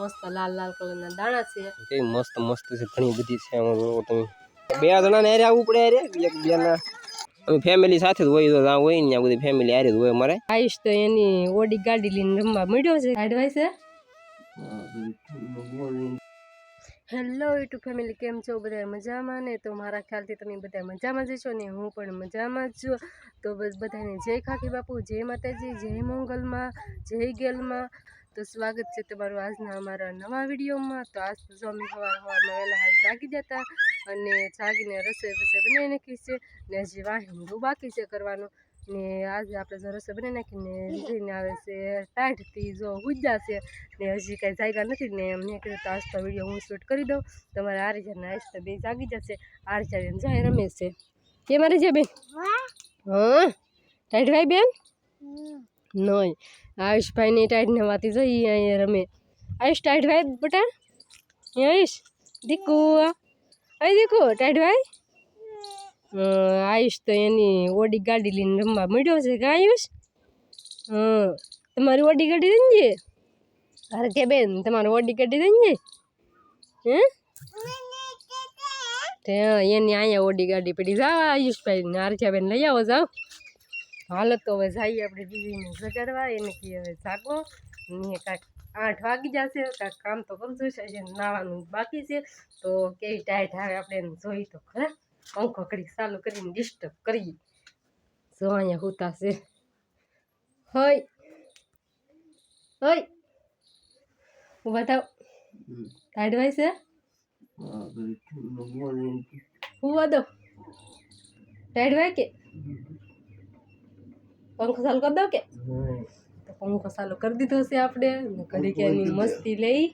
મસ્ત લાલ લાલ કલરના દાણા છે કે મસ્ત મસ્ત છે ઘણી બધી છે આમાં જોવો તમે બે જણાને હારે આવવું પડે હારે એક બે ના અમે ફેમિલી સાથે જ હોય તો ત્યાં હોય ને ત્યાં બધી ફેમિલી હારે જ હોય અમારે આઈશ તો એની ઓડી ગાડી લઈને રમવા મળ્યો છે એડવાઇસ છે હેલો યુટ્યુબ ફેમિલી કેમ છો બધા મજામાં ને તો મારા ખ્યાલથી તમે બધા મજામાં જ છો ને હું પણ મજામાં જ છું તો બસ બધાને જય ખાખી બાપુ જય માતાજી જય મંગલમાં જય ગેલમાં તો સ્વાગત છે તમારું આજના અમારા નવા વિડીયોમાં તો આજ તો અમે સવારમાં વહેલા જાગી જતા અને જાગીને રસોઈ બનાવી નાખી છે ને હજી વાહિંદુ બાકી છે કરવાનું ને આજે આપણે જો રસોઈ બનાવી નાખીને જઈને આવે છે ટાઢથી જો ગુજ્જા છે ને હજી કાંઈ જાગ્યા નથી ને મેં કીધું તો આજ તો વિડીયો હું શૂટ કરી દઉં તમારે આર્યજાને આજ તો બે જાગી જશે આર્યજાને જાય રમે છે કે મારી છે બેન હા ટાઢભાઈ બેન નહીં આયુષભાઈની ટાઢને વાતી જઈએ અહીંયા રમે આયુષ ટાઢભાઈ બેટા આયુષ દીકુ અહીં દીકુ ટાઢભાઈ આયુષ તો એની ઓડી ગાડી લઈને રમવા મળ્યો છે કે આયુષ તમારી ઓડી ગાડી દઈને જઈએ અરે કે બેન તમારી ઓડી ગાડી દઈને જઈએ હે એની અહીંયા ઓડી ગાડી પડી જાઓ આયુષભાઈ ને આરજાબેન લઈ આવો જાઓ હાલો તો હવે જઈએ આપણે દીદીને જગાડવા એને કે હવે જાગો ને કાંઈક 8 વાગી જશે કાંઈક કામ તો કરવું છે નાવાનું બાકી છે તો કેવી ટાઈટ આવે આપણે એને જોઈ તો ખરા પંખો ઘડીક ચાલુ કરીને ડિસ્ટર્બ કરીએ જો અહીંયા હોતા છે હોય હોય ઊભા થાવ ટાઢવાય છે હુવા દો ટાઢવાય કે પંખો ચાલુ કરી દો કે તો પંખો ચાલુ કરી દીધો છે આપણે ઘડીક એની મસ્તી લઈ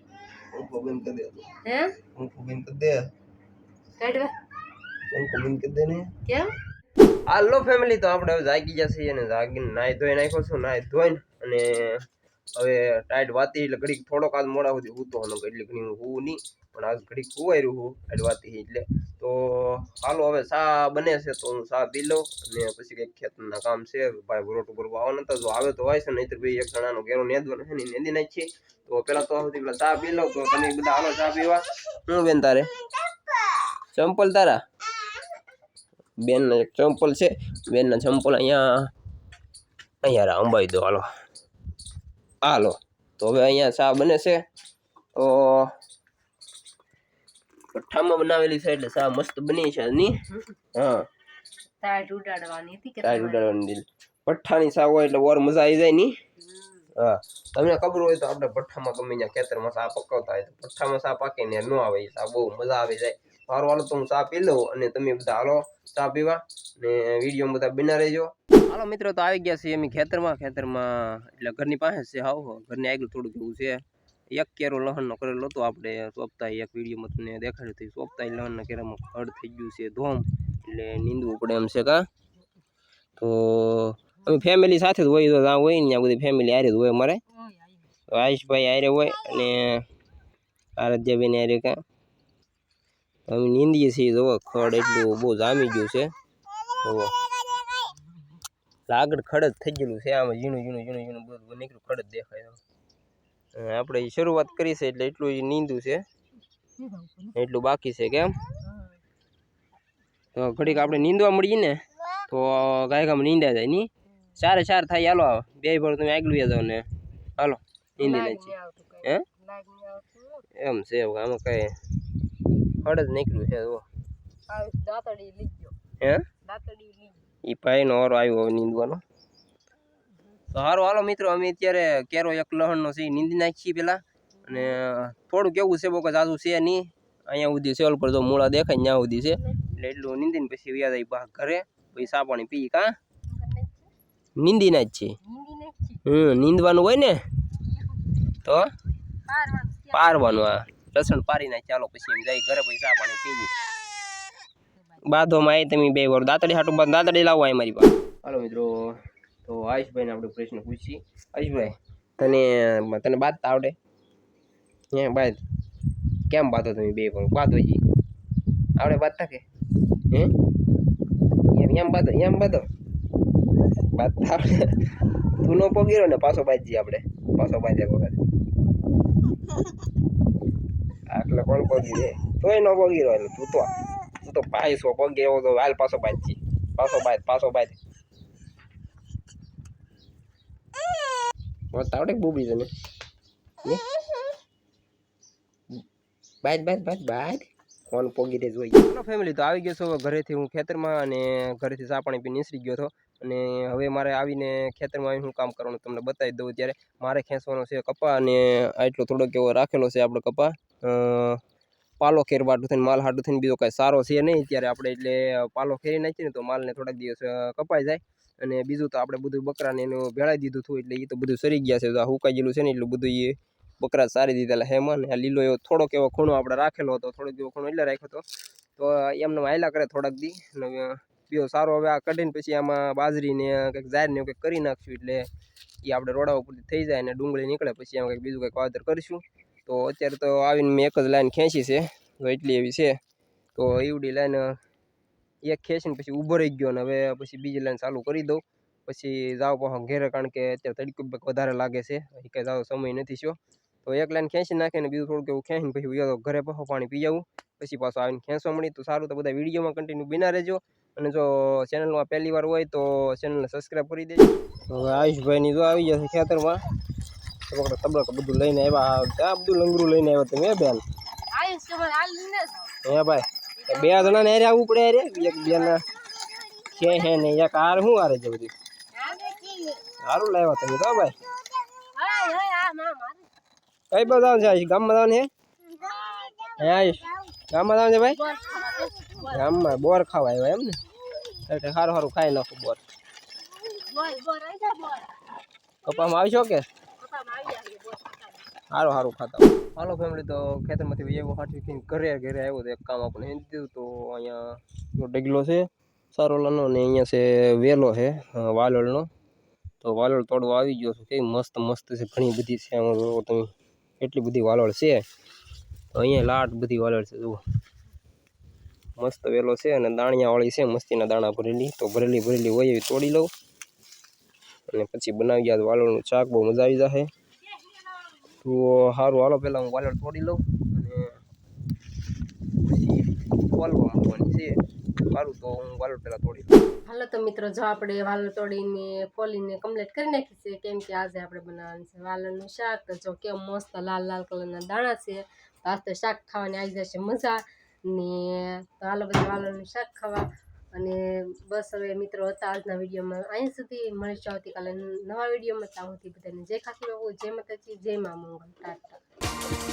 હે ટાઢવા કેમ હાલો ફેમિલી તો આપણે હવે જાગી જશે અને જાગીને નાઈ ધોઈ નાખ્યો છું નાઈ ધોઈને અને હવે ટાઈટ વાતી એટલે ઘડીક થોડોક આજ મોડા સુધી હૂતો હતો એટલે ઘણી હું નહીં પણ આજ ઘડીક હુવાઈ રહ્યું હું ટાઈટ વાતી એટલે તો હાલો હવે ચા બને છે તો હું ચા પી લઉં અને પછી કંઈક ખેતરના કામ છે ભાઈ રોટું ભરવા આવવાના હતા જો આવે તો હોય છે નહીં તો ભાઈ એક જણાનો ઘેરો નેદવાનો છે ને નેદી નાખીએ તો પેલા તો સુધી પેલા ચા પી લઉં તો તમે બધા હાલો ચા પીવા હું બેન તારે ચંપલ તારા બેનના એક ચંપલ છે બેનના ચંપલ અહીંયા અંબાઈ દો હાલો હાલો તો હવે અહીંયા ચા બને છે તો ભઠ્ઠામાં બનાવેલી છે એટલે ચા મસ્ત બની છે ની હા ટાઈટ ઉડાડવાની હતી કે ટાઈટ ઉડાડવાની ભઠ્ઠાની ચા હોય એટલે ઓર મજા આવી જાય ની હા તમને ખબર હોય તો આપણે ભઠ્ઠામાં ગમે ત્યાં ખેતરમાં ચા પકવતા હોય તો ભઠ્ઠામાં ચા પાકે ને ન આવે ચા બહુ મજા આવી જાય સારું હાલો તો હું ચા પી લઉં અને તમે બધા હાલો ચા પીવા ને વિડીયો બધા બના રહેજો હાલો મિત્રો તો આવી ગયા છે એમ ખેતરમાં એટલે ઘરની પાસે છે હાવ ઘરની આગળ થોડુંક એવું છે એક કેરો લહણનો કરેલો હતો આપણે સોંપતા એક વિડીયોમાં તમને દેખાડ્યું હતું સોંપતા લહણના કેરામાં ખડ થઈ ગયું છે ધોમ એટલે નીંદવું પડે એમ છે કા તો અમે ફેમિલી સાથે જ હોય તો ત્યાં હોય ને ત્યાં બધી ફેમિલી હારે જ હોય અમારે આયુષભાઈ હારે હોય અને આરાધ્યાબેન હારે કા અમે નીંદીએ છીએ જોવો ખડ એટલું બહુ જામી ગયું છે જોવો આગળ ખડ જ થઈ ગયેલું છે આમાં ઝીણું બધું નીકળ્યું ખડ જ દેખાય આપણે શરૂઆત કરી છે એટલે એટલું નીંદું છે એટલું બાકી છે કેમ તો ઘડીક આપણે નીંદવા મળીએ ને તો ગાયકામાં નીંદા જાય ની 4 થાય હાલો બે ભર તમે આગળ જાઓ ને હાલો નીંદી નાખી હે એમ છે આમાં કઈ ખડ જ નીકળ્યું છે જો દાતડી લઈ ગયો હે દાતડી લઈ ઈ ભાઈનો ઓરો આવ્યો હવે નીંદવાનો તો સારું હાલો મિત્રો અમે અત્યારે કેરો એક લહણનો છે નીંદી નાખીએ પેલા અને થોડું કેવું છે બહુ જાજુ છે નહીં અહીંયા સુધી સેલ પર જો મૂળા દેખાય ત્યાં સુધી છે એટલે એટલું નીંદીને પછી વ્યાજ આવી બહાર ઘરે પછી ચા પાણી પી કા નીંદી ના જ છે નીંદવાનું હોય ને તો પારવાનું આ લસણ પારી નાખી ચાલો પછી એમ જાય ઘરે પછી ચા પાણી પી બાધોમાં આવી તમે બે વાર દાંતડી હાટું દાંતડી લાવો અહીં મારી પાસે હાલો મિત્રો તો આયુષભાઈને આપણે પ્રશ્ન પૂછીએ આયુષભાઈ તને બાંધતા આવડે હે બાદ કેમ બાંધો તમે બે વાર બાંધો જી આવડે બાંધતા કે હે એમ બાંધો બાંધતા આવડે તું નો પગીરો ને પાછો બાંધજી આપણે પાછો બાંધ્યા વખત એટલે કોણ પગી રે તોય ન પગી રહ્યો એટલે તું તો પાયસો પગે એવો તો હાલ પાછો બાદ છી પાછો બાદ તાવડે બુબી તને બાદ કોણ પગી રે જોઈ હેલો ફેમિલી તો આવી ગયો છો ઘરેથી હું ખેતરમાં અને ઘરેથી ચા પાણી પી નીસરી ગયો હતો અને હવે મારે આવીને ખેતરમાં આવીને હું કામ કરવાનું તમને બતાવી દઉં ત્યારે મારે ખેંચવાનો છે કપા અને આટલો થોડોક એવો રાખેલો છે આપણો કપા પાલો ખેરવાટું થઈને માલ હાટું થઈને બીજો કાંઈ સારો છે નહીં ત્યારે આપણે એટલે પાલો ખેરી નાખીએ ને તો માલને થોડાક દિવસ કપાઈ જાય અને બીજું તો આપણે બધું બકરાને એનું ભેળાઈ દીધું હતું એટલે એ તો બધું સરી ગયા છે હુકાઈ ગયેલું છે ને એટલું બધું એ બકરા સારી દીધેલા હેમાં ને આ લીલો એવો થોડોક એવો ખૂણો આપણે રાખેલો હતો થોડોક એવો ખૂણો એટલે રાખ્યો હતો તો એમને હાયલા કરે થોડાક દી અને બીજો સારો હવે આ કઢીને પછી આમાં બાજરીને કંઈક જાહેરને એવું કંઈક કરી નાખશું એટલે એ આપણે રોડા ઉપરથી થઈ જાય અને ડુંગળી નીકળે પછી એમાં કંઈક બીજું કંઈક વાવેતર કરીશું તો અત્યારે તો આવીને મેં એક જ લાઈન ખેંચી છે તો એટલી એવી છે તો એવડી લાઈન એક ખેંચીને પછી ઊભો રહી ગયો ને હવે પછી બીજી લાઈન ચાલુ કરી દઉં પછી જાવ પાછો ઘેરે કારણ કે અત્યારે તડકો વધારે લાગે છે એ કંઈ જાવ સમય નથી થયો તો એક લાઈન ખેંચી નાખે ને બીજું થોડુંક એવું ખેંચીને પછી ઘરે પાછો પાણી પી આવું પછી પાછું આવીને ખેંચવા મળી તો સારું તો બધા વિડીયોમાં કન્ટિન્યુ બિના રહેજો અને જો ચેનલમાં પહેલી વાર હોય તો ચેનલને સબસ્ક્રાઈબ કરી દેજો હવે આયુષભાઈની જો આવી જશે ખેતરમાં તબક બધું લઈને આવ્યા ત્યાં બધું લંગરું લઈને આવ્યા તમે બેન હે ભાઈ બે જણાને હારે આવવું પડે હારે એક બેન છે હે ને એક હાર શું હારે છે બધી સારું લાવ્યા તમે તો ભાઈ કઈ બાજુ જવાનું છે આયુષ ગામમાં જવાનું છે હે આયુષ ગામમાં જવાનું છે ભાઈ ગામમાં બોર ખાવા આવ્યા એમ ને એટલે સારું સારું ખાઈ નાખું બોર કપામાં આવશો કે સારું સારું ખાતા હાલો ફેમિલી તો ખેતરમાંથી એવો હાથી ઘરે આવ્યો તો એક કામ આપણે હેંચી દીધું તો અહીંયા ડગલો છે સારોલાનો ને અહીંયા છે વેલો છે વાલોળનો તો વાલોળ તોડવા આવી ગયો છું કેવી મસ્ત મસ્ત છે ઘણી બધી છે આમાં જોવો તમે એટલી બધી વાલોળ છે તો અહીંયા લાટ બધી વાલોળ છે જુઓ મસ્ત વેલો છે અને દાણિયાવાળી છે મસ્તીના દાણા ભરેલી તો ભરેલી હોય એવી તોડી લઉં અને પછી બનાવી ગયા વાલોળનું શાક બહુ મજા આવી જશે તો સારું હાલો પહેલાં હું વાલોળ તોડી લઉં અને પછી ફોલવા મૂકવાની છે સારું તો હું વાલોળ પહેલાં તોડી લઉં હાલો તો મિત્રો જો આપણે વાલોળ તોડીને ફોલીને કમ્પ્લીટ કરી નાખી છે કેમ કે આજે આપણે બનાવવાનું છે વાલોળનું શાક તો જો કેમ મસ્ત લાલ લાલ કલરના દાણા છે તો આજ તો શાક ખાવાની આવી જશે મજા ને તો હાલો બધા વાલોળનું શાક ખાવા અને બસ હવે મિત્રો હતા આજના વિડીયોમાં અહીં સુધી મળીશું આવતીકાલે નવા વિડીયોમાં ત્યાં સુધી બધાને જય ખાખી બાપુ જય માતાજી જય મા મંગલ ટાટા